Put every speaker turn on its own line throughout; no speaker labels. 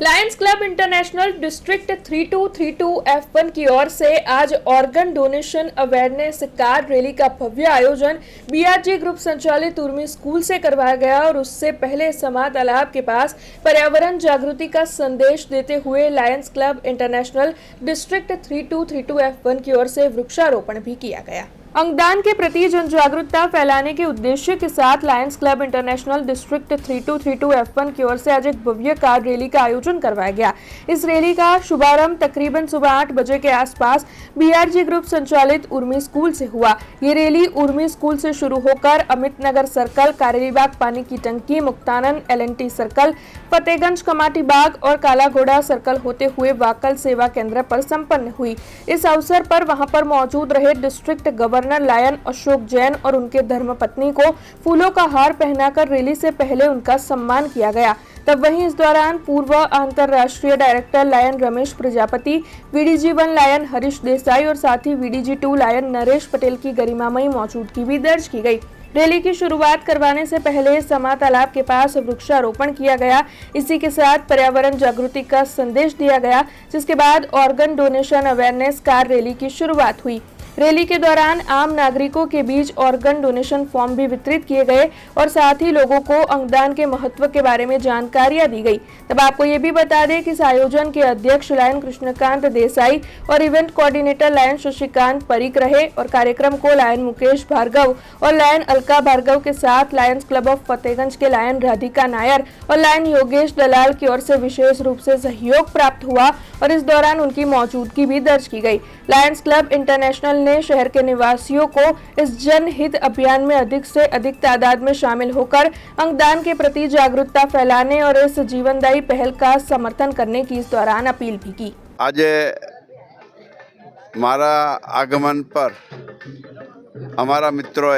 Lions club international district 3232 F1 की ओर से आज organ donation awareness car rally का भव्य आयोजन बीआरजी ग्रुप संचालित उर्मी स्कूल से करवाया गया और उससे पहले समा तालाब के पास पर्यावरण जागृति का संदेश देते हुए Lions club international district 3232 F1 की ओर से वृक्षारोपण भी किया गया। अंगदान के प्रति जन जागरूकता फैलाने के उद्देश्य के साथ Lions club international district 3232 F1 की ओर से आज एक भव्य कार रैली का आयोजन करवाया गया। इस रैली का शुभारंभ तकरीबन सुबह 8 बजे के आसपास बीआरजी ग्रुप संचालित उर्मी स्कूल से हुआ। ये रैली उर्मी स्कूल से शुरू होकर अमित नगर सर्कल, कारेलीबाग पानी की टंकी, मुक्तानंद LNT सर्कल, फतेहगंज कमाटी बाग और काला घोड़ा सर्कल होते हुए वाकल सेवा केंद्र पर संपन्न हुई। इस अवसर पर वहां पर मौजूद रहे district governor lion Ashok Jain और उनके धर्मपत्नी को फूलों का हार पहनाकर रैली से पहले उनका सम्मान किया गया। तब वहीं इस दौरान पूर्व अंतरराष्ट्रीय director lion Ramesh Prajapati, VDG1 lion Harish Desai और साथ ही VDG2 लायन नरेश पटेल की गरिमामयी मौजूदगी भी दर्ज की गई। रैली की शुरुआत करवाने से पहले समा तालाब के पास वृक्षारोपण किया गया। इसी के साथ पर्यावरण जागृति का संदेश दिया गया, जिसके बाद organ donation awareness car rally की शुरुआत हुई। रैली के दौरान आम नागरिकों के बीच ऑर्गन डोनेशन फॉर्म भी वितरित किए गए और साथ ही लोगों को अंगदान के महत्व के बारे में जानकारियां दी गई। तब आपको ये भी बता दें कि इस आयोजन के अध्यक्ष लायन कृष्णकांत देसाई और इवेंट कोऑर्डिनेटर लायन शशिकांत परीक रहे और कार्यक्रम को लायन मुकेश भार्गव और लायन अलका भार्गव के साथ लायंस क्लब ऑफ फतेहगंज के लायन राधिका नायर और लायन योगेश दलाल की ओर से विशेष रूप से सहयोग प्राप्त हुआ और इस दौरान उनकी मौजूदगी भी दर्ज की गई। लायंस क्लब इंटरनेशनल ने शहर के निवासियों को इस जनहित अभियान में अधिक से अधिक तादाद में शामिल होकर अंगदान के प्रति जागरूकता फैलाने और इस जीवनदायी पहल का समर्थन करने की इस दौरान अपील भी की।
आज मारा आगमन पर हमारा मित्रों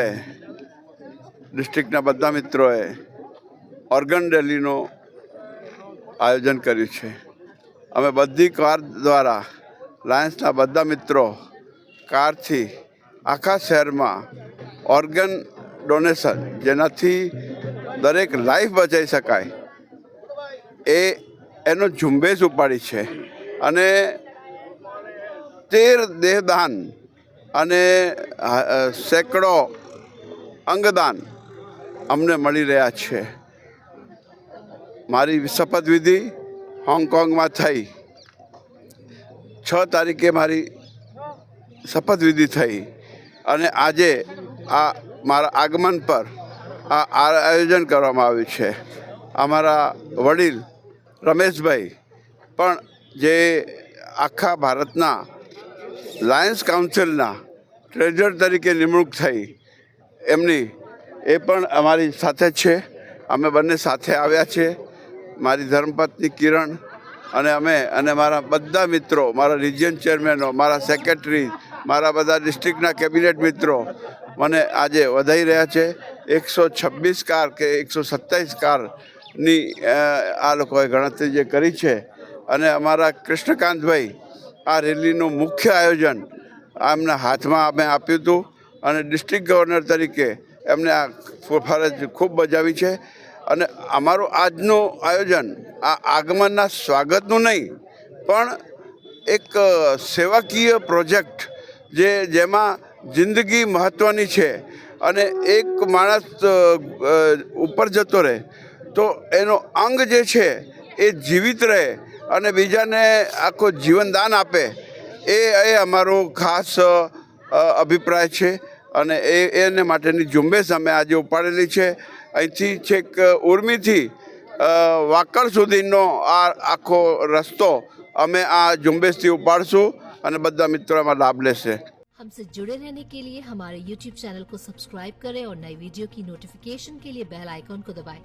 डिस्ट्रिक्ट बधा मित्रों ऑर्गन रैलीनो आयोजन कर्यु छे। अमे बधी कार द्वारा लायंसना बधा मित्रों कार थी आखा शहर में ऑर्गन डोनेशन जेनाथी दरेक लाइफ बचाई सकाय एनो झुंबेश उपाड़ी छे अने 13 देहदान अने सैकड़ों अंगदान अमने मळी रह्या छे। मारी शपथविधि होंगकोंग में थई 6 तारीखे मारी शपथविधि थई अने आजे आ मारा आगमन पर आ आयोजन करवामां आव्युं छे। अमारा वडील रमेश भाई पण जे आखा भारतना लायंस काउंसिलना ट्रेजर तरीके निमणूक थई एमनी ए पण अमारी साथे छे। अमे बंने साथे आव्या छे, मारी धर्मपत्नी किरण अने अमे अने मारा बधा मित्रों, मारा रिजन चेरमेनो, मारा सेक्रेटरी, मारा बधा डिस्ट्रिक्टना केबिनेट मित्रों मने आजे वधाई रह्या छे। 126 कार के 127 कार नी आ लोकोए गणतरी जे करी छे अने अमारा कृष्णकांत भाई आ रेलीनुं मुख्य आयोजन एमना हाथमां अमे आप्युं हतुं अने डिस्ट्रिक्ट गवर्नर तरीके एमने आ फरज खूब बजावी छे। अने अमारुं आजनुं आयोजन आ आगमनना स्वागतनुं नहीं पण एक सेवाकीय प्रोजेक्ट जेमां जिंदगी महत्वनी छे अने एक माणस ऊपर जतो रहे तो एनो अंग जे छे ए जीवित रहे अने बीजाने आखो जीवनदान आपे ए अमारो खास अभिप्राय छे अने एने माटेनी झुंबेश अमे आज उपाड़ेली छे। અહીંથી છેક ઉર્મીથી વાકડ સુધીનો આ આખો રસ્તો અમે આ ઝુંબેશથી ઉપાડશું અને બધા મિત્રો એમાં લાભ લેશે।
हमसे जुड़े रहने के लिए हमारे YouTube चैनल को सब्सक्राइब करें और नई वीडियो की नोटिफिकेशन के लिए बेल आइकॉन को दबाएं।